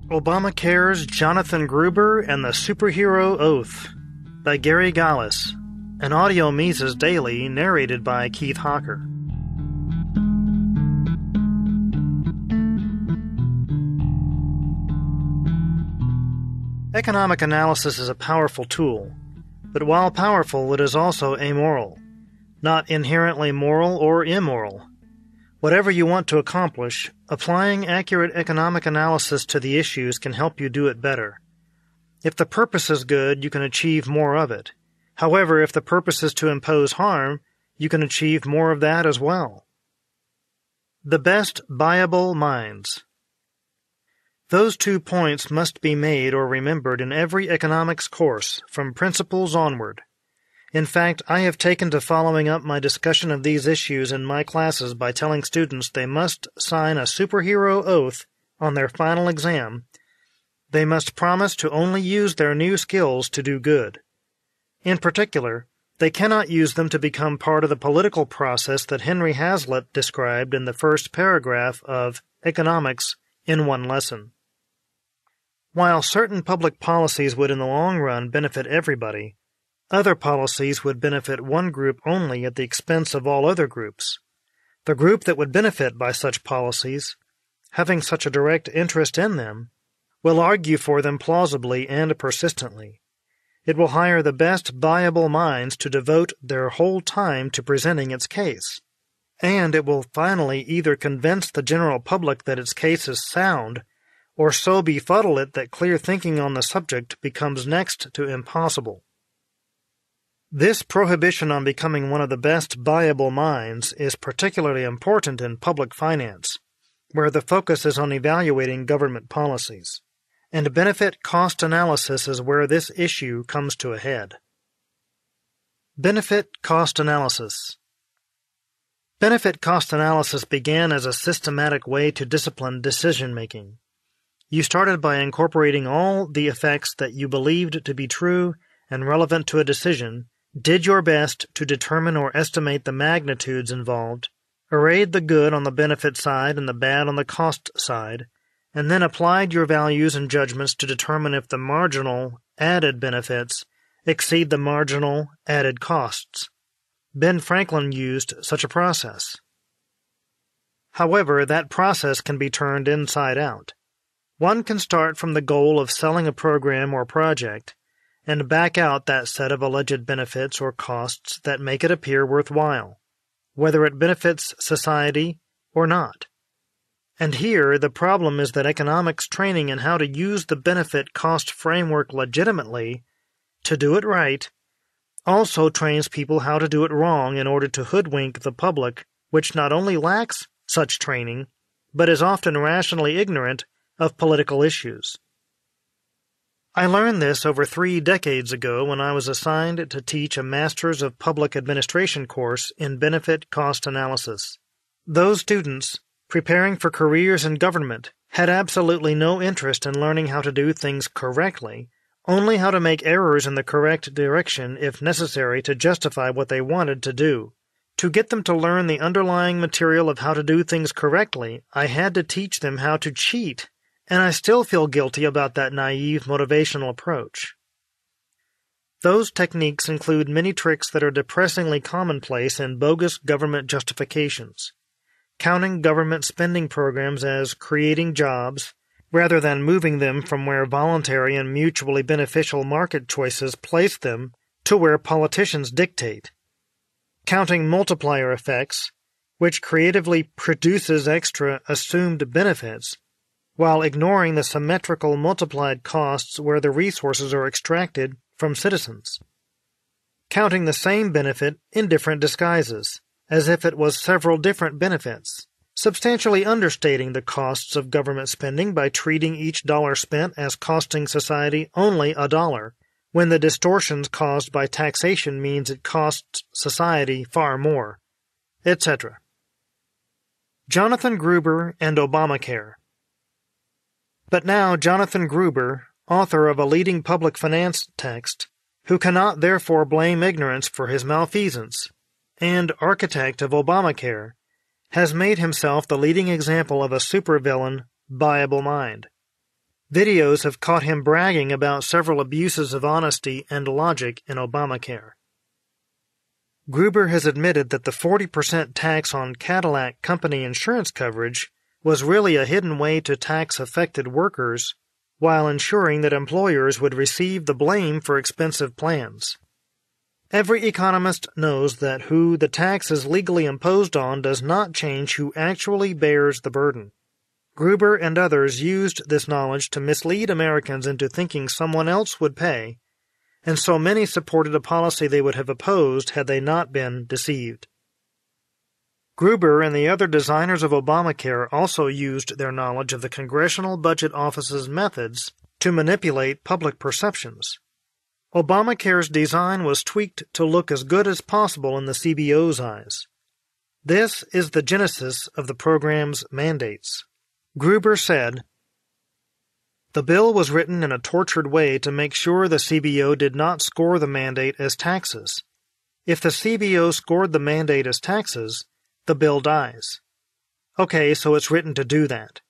Obamacare's Jonathan Gruber and the Superhero Oath by Gary Gallis, an audio Mises Daily narrated by Keith Hawker. Economic analysis is a powerful tool, but while powerful, it is also amoral, not inherently moral or immoral. Whatever you want to accomplish, applying accurate economic analysis to the issues can help you do it better. If the purpose is good, you can achieve more of it. However, if the purpose is to impose harm, you can achieve more of that as well. The best buyable minds. Those 2 points must be made or remembered in every economics course, from principles onward. In fact, I have taken to following up my discussion of these issues in my classes by telling students they must sign a superhero oath on their final exam. They must promise to only use their new skills to do good. In particular, they cannot use them to become part of the political process that Henry Hazlitt described in the first paragraph of Economics in One Lesson. While certain public policies would in the long run benefit everybody, other policies would benefit one group only at the expense of all other groups. The group that would benefit by such policies, having such a direct interest in them, will argue for them plausibly and persistently. It will hire the best buyable minds to devote their whole time to presenting its case. And it will finally either convince the general public that its case is sound, or so befuddle it that clear thinking on the subject becomes next to impossible. This prohibition on becoming one of the best buyable minds is particularly important in public finance, where the focus is on evaluating government policies, and benefit-cost analysis is where this issue comes to a head. Benefit-cost analysis. Benefit-cost analysis began as a systematic way to discipline decision-making. You started by incorporating all the effects that you believed to be true and relevant to a decision, did your best to determine or estimate the magnitudes involved, arrayed the good on the benefit side and the bad on the cost side, and then applied your values and judgments to determine if the marginal added benefits exceed the marginal added costs. Ben Franklin used such a process. However, that process can be turned inside out. One can start from the goal of selling a program or project, and back out that set of alleged benefits or costs that make it appear worthwhile, whether it benefits society or not. And here, the problem is that economics training in how to use the benefit-cost framework legitimately, to do it right, also trains people how to do it wrong in order to hoodwink the public, which not only lacks such training, but is often rationally ignorant of political issues. I learned this over 3 decades ago when I was assigned to teach a Masters of Public Administration course in benefit-cost analysis. Those students, preparing for careers in government, had absolutely no interest in learning how to do things correctly, only how to make errors in the correct direction if necessary to justify what they wanted to do. To get them to learn the underlying material of how to do things correctly, I had to teach them how to cheat. And I still feel guilty about that naive motivational approach. Those techniques include many tricks that are depressingly commonplace in bogus government justifications, counting government spending programs as creating jobs, rather than moving them from where voluntary and mutually beneficial market choices place them to where politicians dictate, counting multiplier effects, which creatively produces extra assumed benefits, while ignoring the symmetrical multiplied costs where the resources are extracted from citizens. Counting the same benefit in different disguises, as if it was several different benefits, substantially understating the costs of government spending by treating each dollar spent as costing society only $1, when the distortions caused by taxation means it costs society far more, etc. Jonathan Gruber and Obamacare. But now Jonathan Gruber, author of a leading public finance text, who cannot therefore blame ignorance for his malfeasance, and architect of Obamacare, has made himself the leading example of a supervillain, buyable mind. Videos have caught him bragging about several abuses of honesty and logic in Obamacare. Gruber has admitted that the 40% tax on Cadillac company insurance coverage was really a hidden way to tax affected workers while ensuring that employers would receive the blame for expensive plans. Every economist knows that who the tax is legally imposed on does not change who actually bears the burden. Gruber and others used this knowledge to mislead Americans into thinking someone else would pay, and so many supported a policy they would have opposed had they not been deceived. Gruber and the other designers of Obamacare also used their knowledge of the Congressional Budget Office's methods to manipulate public perceptions. Obamacare's design was tweaked to look as good as possible in the CBO's eyes. This is the genesis of the program's mandates. Gruber said, "The bill was written in a tortured way to make sure the CBO did not score the mandate as taxes. If the CBO scored the mandate as taxes, the bill dies. Okay, so it's written to do that,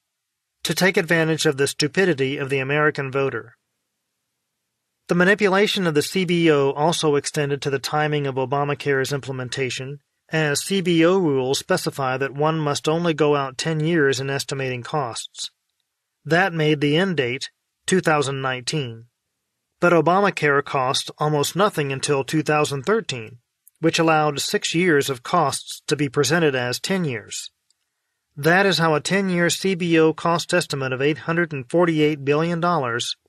to take advantage of the stupidity of the American voter." The manipulation of the CBO also extended to the timing of Obamacare's implementation, as CBO rules specify that one must only go out 10 years in estimating costs. That made the end date 2019. But Obamacare cost almost nothing until 2013, which allowed 6 years of costs to be presented as 10 years. That is how a 10-year CBO cost estimate of $848 billion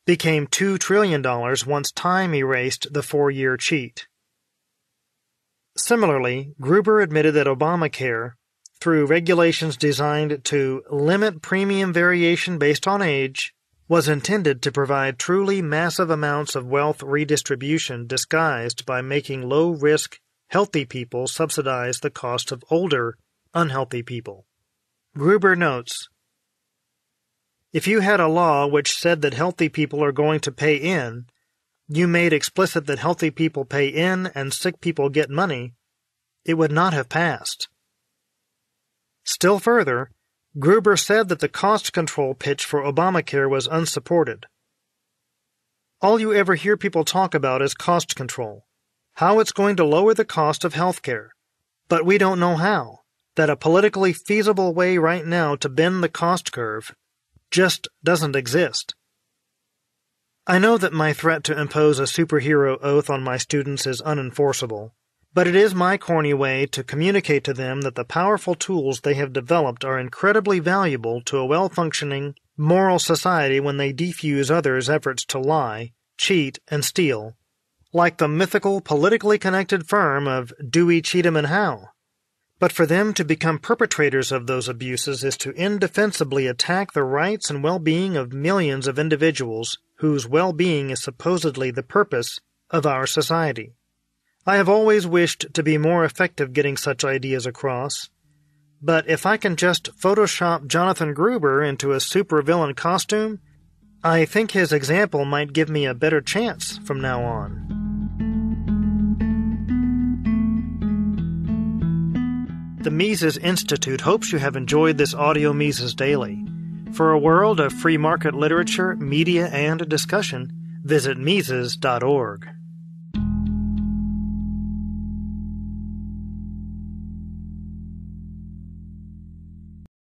became $2 trillion once time erased the 4-year cheat. Similarly, Gruber admitted that Obamacare, through regulations designed to limit premium variation based on age, was intended to provide truly massive amounts of wealth redistribution disguised by making low-risk, healthy people subsidize the cost of older, unhealthy people. Gruber notes, "If you had a law which said that healthy people are going to pay in, you made explicit that healthy people pay in and sick people get money, it would not have passed." Still further, Gruber said that the cost control pitch for Obamacare was unsupported. All you ever hear people talk about is cost control, how it's going to lower the cost of health care, but we don't know how, that a politically feasible way right now to bend the cost curve just doesn't exist. I know that my threat to impose a superhero oath on my students is unenforceable, but it is my corny way to communicate to them that the powerful tools they have developed are incredibly valuable to a well-functioning, moral society when they defuse others' efforts to lie, cheat, and steal, like the mythical, politically connected firm of Dewey, Cheatham, and Howe. But for them to become perpetrators of those abuses is to indefensibly attack the rights and well-being of millions of individuals whose well-being is supposedly the purpose of our society. I have always wished to be more effective getting such ideas across, but if I can just Photoshop Jonathan Gruber into a supervillain costume, I think his example might give me a better chance from now on. The Mises Institute hopes you have enjoyed this audio Mises Daily. For a world of free market literature, media, and discussion, visit Mises.org.